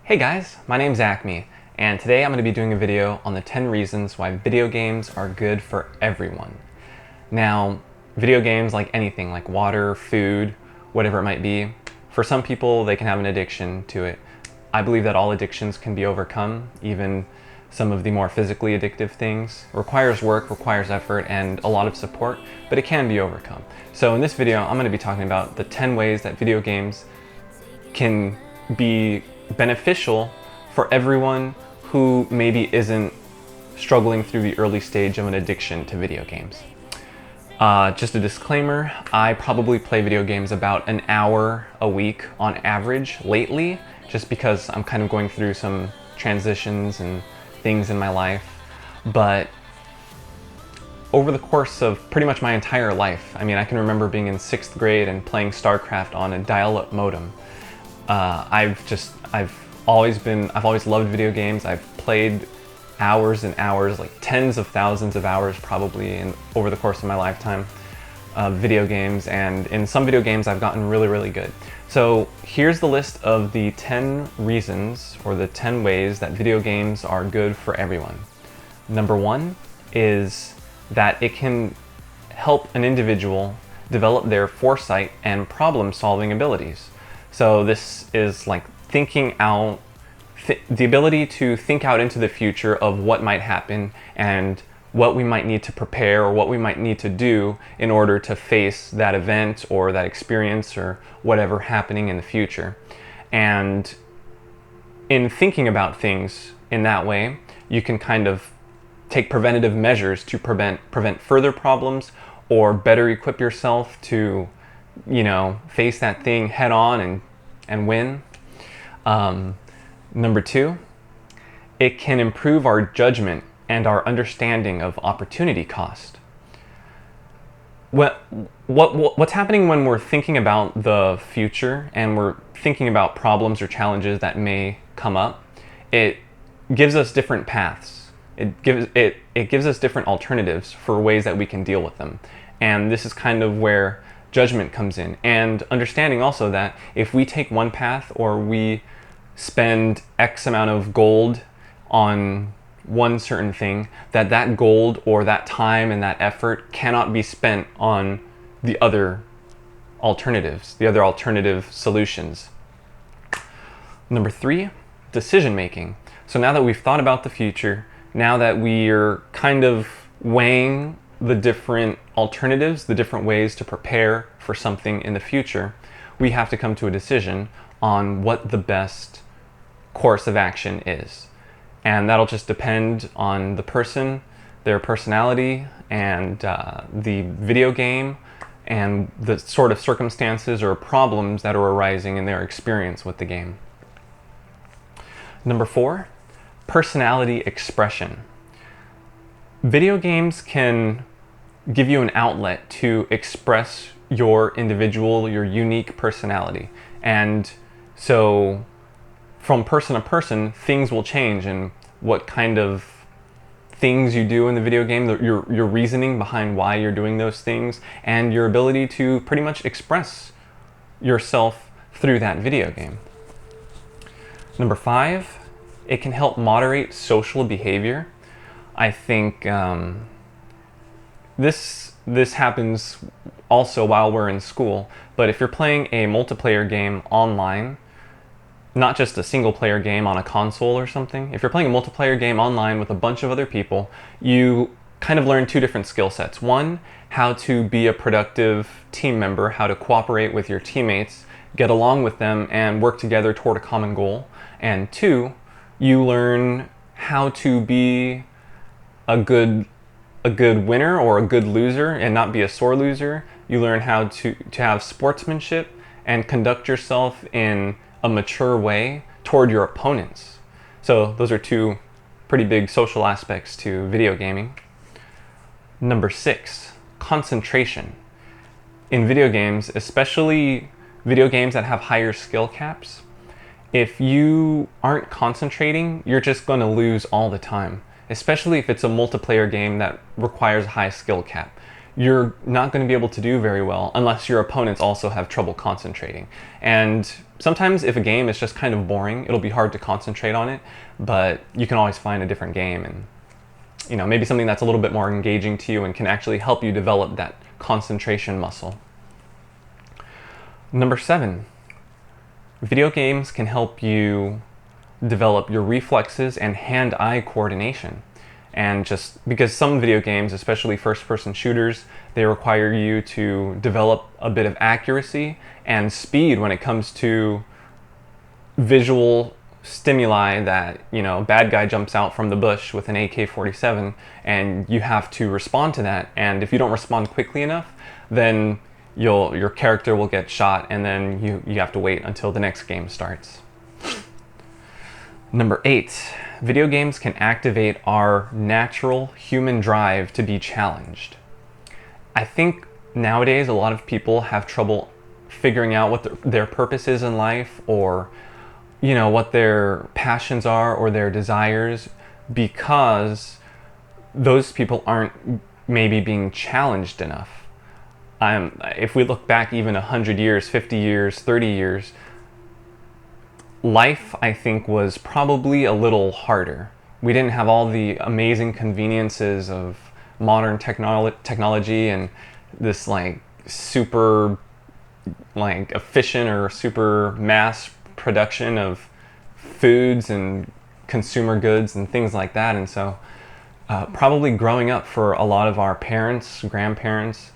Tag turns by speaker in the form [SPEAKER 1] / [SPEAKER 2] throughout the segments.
[SPEAKER 1] Hey guys, my name's Acme, and today I'm going to be doing a video on the 10 reasons why video games are good for everyone. Now, video games, like anything, like water, food, whatever it might be, for some people they can have an addiction to it. I believe that all addictions can be overcome, even some of the more physically addictive things. It requires work, requires effort, and a lot of support, but it can be overcome. So in this video, I'm going to be talking about the 10 ways that video games can be beneficial for everyone who maybe isn't struggling through the early stage of an addiction to video games. Just a disclaimer, I probably play video games about an hour a week on average lately, just because I'm kind of going through some transitions and things in my life. But over the course of pretty much my entire life, I mean, I can remember being in 6th grade and playing StarCraft on a dial-up modem. I've always loved video games. I've played hours and hours, like tens of thousands of hours probably over the course of my lifetime of video games, and in some video games I've gotten really, really good. So here's the list of the 10 reasons or the 10 ways that video games are good for everyone. Number 1 is that it can help an individual develop their foresight and problem-solving abilities. So this is like thinking out, the ability to think out into the future of what might happen and what we might need to prepare or what we might need to do in order to face that event or that experience or whatever happening in the future. And in thinking about things in that way, you can kind of take preventative measures to prevent further problems or better equip yourself to, face that thing head on and win. Number 2, it can improve our judgment and our understanding of opportunity cost. What's happening when we're thinking about the future and we're thinking about problems or challenges that may come up? It gives us different paths. It gives us different alternatives for ways that we can deal with them. And this is kind of where judgment comes in, and understanding also that if we take one path or we spend X amount of gold on one certain thing, that gold or that time and that effort cannot be spent on the other alternatives, the other alternative solutions. Number 3, decision making. So now that we've thought about the future, now that we're kind of weighing the different alternatives, the different ways to prepare for something in the future, we have to come to a decision on what the best course of action is. And that'll just depend on the person, their personality, and the video game, and the sort of circumstances or problems that are arising in their experience with the game. Number 4, personality expression. Video games can give you an outlet to express your individual, your unique personality. And so from person to person, things will change, and what kind of things you do in the video game, your reasoning behind why you're doing those things, and your ability to pretty much express yourself through that video game. Number 5, it can help moderate social behavior. I think this happens also while we're in school, but if you're playing a multiplayer game online, not just a single player game on a console or something, if you're playing a multiplayer game online with a bunch of other people, you kind of learn 2 different skill sets. 1, how to be a productive team member, how to cooperate with your teammates, get along with them, and work together toward a common goal. And 2, you learn how to be a good winner or a good loser and not be a sore loser. You learn how to have sportsmanship and conduct yourself in a mature way toward your opponents. So those are 2 pretty big social aspects to video gaming. Number 6, concentration. In video games, especially video games that have higher skill caps, if you aren't concentrating, you're just going to lose all the time. Especially if it's a multiplayer game that requires a high skill cap. you're not going to be able to do very well unless your opponents also have trouble concentrating. And sometimes if a game is just kind of boring, it'll be hard to concentrate on it, but you can always find a different game and maybe something that's a little bit more engaging to you and can actually help you develop that concentration muscle. Number 7, video games can help you develop your reflexes and hand-eye coordination. And just because some video games, especially first-person shooters, they require you to develop a bit of accuracy and speed when it comes to visual stimuli that, bad guy jumps out from the bush with an AK-47 and you have to respond to that. And if you don't respond quickly enough, then your character will get shot and then you have to wait until the next game starts. Number 8, video games can activate our natural human drive to be challenged. I think nowadays a lot of people have trouble figuring out what their purpose is in life, or what their passions are or their desires, because those people aren't maybe being challenged enough. If we look back even 100 years, 50 years, 30 years, life, I think, was probably a little harder. We didn't have all the amazing conveniences of modern technology and this super efficient or super mass production of foods and consumer goods and things like that. And so probably growing up for a lot of our parents, grandparents,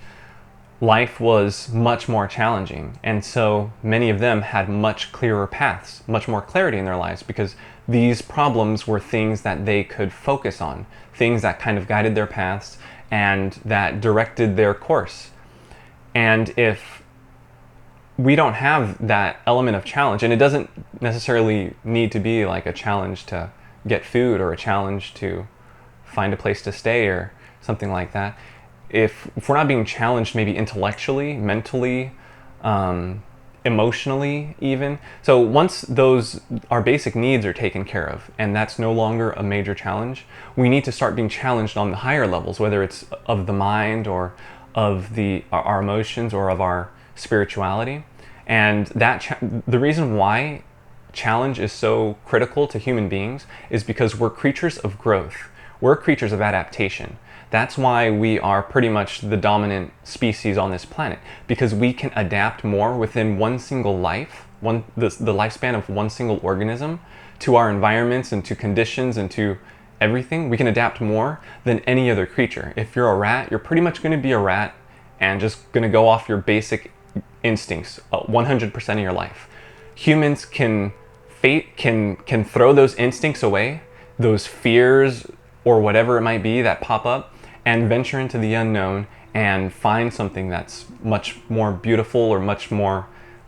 [SPEAKER 1] life was much more challenging, and so many of them had much clearer paths, much more clarity in their lives, because these problems were things that they could focus on, things that kind of guided their paths and that directed their course. And if we don't have that element of challenge, and it doesn't necessarily need to be like a challenge to get food or a challenge to find a place to stay or something like that, if we're not being challenged maybe intellectually, mentally, emotionally even. So once our basic needs are taken care of and that's no longer a major challenge, we need to start being challenged on the higher levels, whether it's of the mind or of our emotions or of our spirituality. And the reason why challenge is so critical to human beings is because we're creatures of growth. We're creatures of adaptation. That's why we are pretty much the dominant species on this planet, because we can adapt more within one single life, the lifespan of one single organism, to our environments and to conditions and to everything. We can adapt more than any other creature. If you're a rat, you're pretty much going to be a rat and just going to go off your basic instincts 100% of your life. Humans can throw those instincts away, those fears or whatever it might be that pop up, and venture into the unknown and find something that's much more beautiful, or much more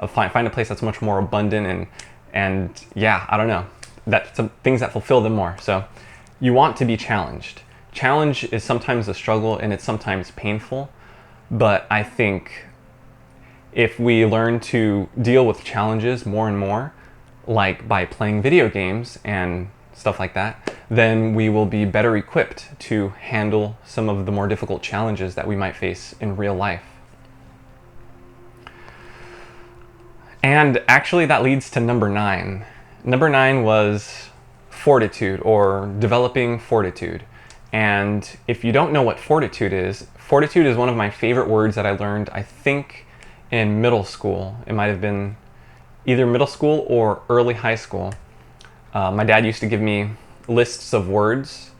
[SPEAKER 1] find a place that's much more abundant and yeah, I don't know, that's some things that fulfill them more. So you want to be challenged. Challenge is sometimes a struggle and it's sometimes painful, but I think if we learn to deal with challenges more and more, like by playing video games and stuff like that, then we will be better equipped to handle some of the more difficult challenges that we might face in real life. And actually that leads to number 9. Number 9 was fortitude, or developing fortitude. And if you don't know what fortitude is one of my favorite words that I learned, I think, in middle school. It might have been either middle school or early high school. My dad used to give me lists of words.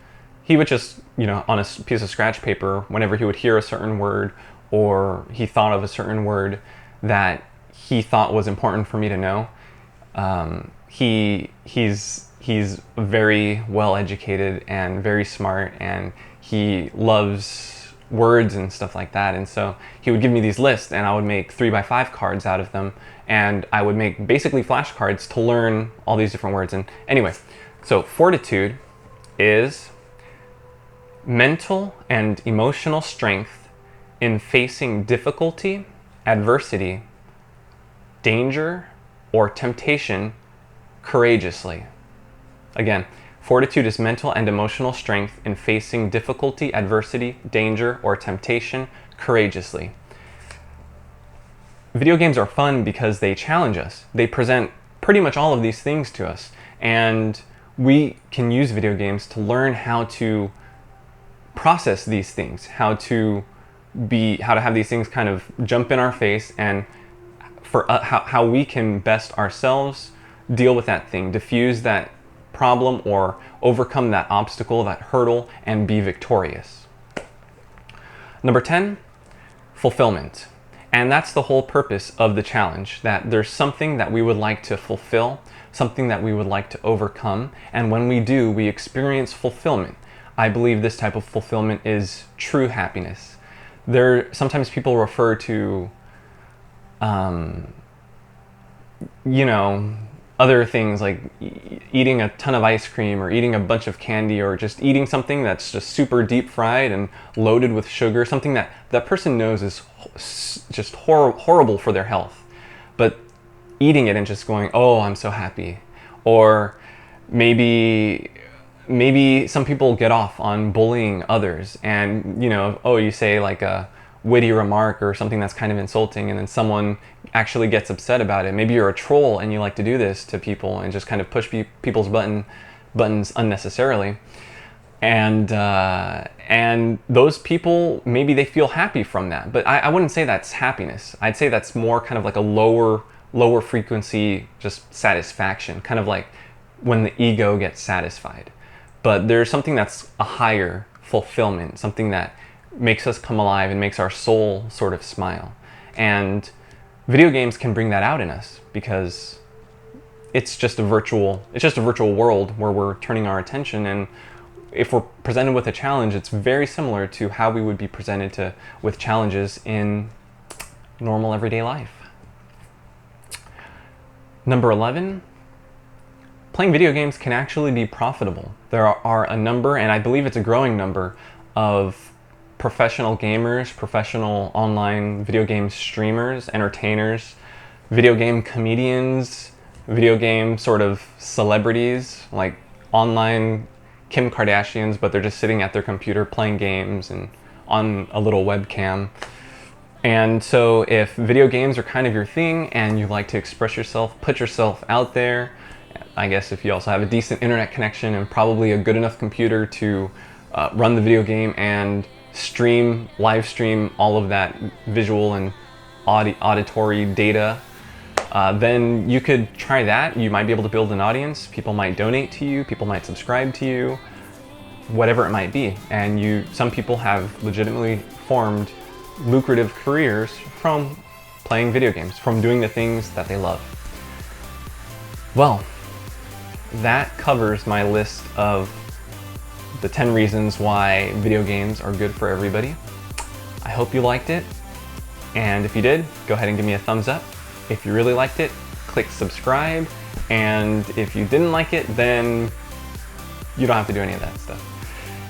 [SPEAKER 1] He would just, on a piece of scratch paper, whenever he would hear a certain word or he thought of a certain word that he thought was important for me to know. He's very well educated and very smart, and he loves words and stuff like that. And so he would give me these lists, and I would make 3x5 cards out of them, and I would make basically flashcards to learn all these different words. And anyway, so fortitude is mental and emotional strength in facing difficulty, adversity, danger, or temptation courageously. Again, Fortitude is mental and emotional strength in facing difficulty, adversity, danger, or temptation courageously. Video games are fun because they challenge us. They present pretty much all of these things to us. And we can use video games to learn how to process these things, how to have these things kind of jump in our face, and for how we can best ourselves deal with that thing, diffuse that problem, or overcome that obstacle, that hurdle, and be victorious. Number 10, fulfillment. And that's the whole purpose of the challenge, that there's something that we would like to fulfill, something that we would like to overcome, and when we do, we experience fulfillment. I believe this type of fulfillment is true happiness. Sometimes people refer to, other things like eating a ton of ice cream or eating a bunch of candy or just eating something that's just super deep fried and loaded with sugar, something that that person knows is just horrible for their health. But eating it and just going, oh, I'm so happy. Or maybe some people get off on bullying others, and you say like a witty remark or something that's kind of insulting, and then someone actually gets upset about it. Maybe you're a troll and you like to do this to people and just kind of push people's buttons unnecessarily, and those people, maybe they feel happy from that, but I wouldn't say that's happiness. I'd say that's more kind of like a lower frequency, just satisfaction, kind of like when the ego gets satisfied. But there's something that's a higher fulfillment, something that makes us come alive and makes our soul sort of smile. And video games can bring that out in us because it's just a virtual world where we're turning our attention, and if we're presented with a challenge, it's very similar to how we would be presented with challenges in normal everyday life. Number 11, playing video games can actually be profitable. There are a number, and I believe it's a growing number, of professional gamers, professional online video game streamers, entertainers, video game comedians, video game sort of celebrities, like online Kim Kardashians, but they're just sitting at their computer playing games and on a little webcam. And so if video games are kind of your thing and you like to express yourself, put yourself out there, I guess if you also have a decent internet connection and probably a good enough computer to run the video game and live stream all of that visual and auditory data, then you could try that. You might be able to build an audience. People might donate to you. People might subscribe to you, whatever it might be. And some people have legitimately formed lucrative careers from playing video games, from doing the things that they love. Well, that covers my list of the 10 reasons why video games are good for everybody. I hope you liked it, and if you did, go ahead and give me a thumbs up. If you really liked it, click subscribe, and if you didn't like it, then you don't have to do any of that stuff.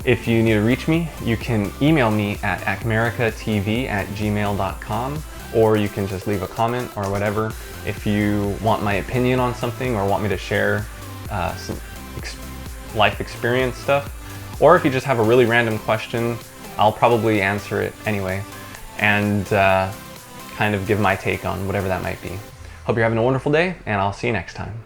[SPEAKER 1] If you need to reach me, you can email me at acmericatv@gmail.com, or you can just leave a comment or whatever. If you want my opinion on something or want me to share some life experience stuff, or if you just have a really random question, I'll probably answer it anyway and kind of give my take on whatever that might be. Hope you're having a wonderful day, and I'll see you next time.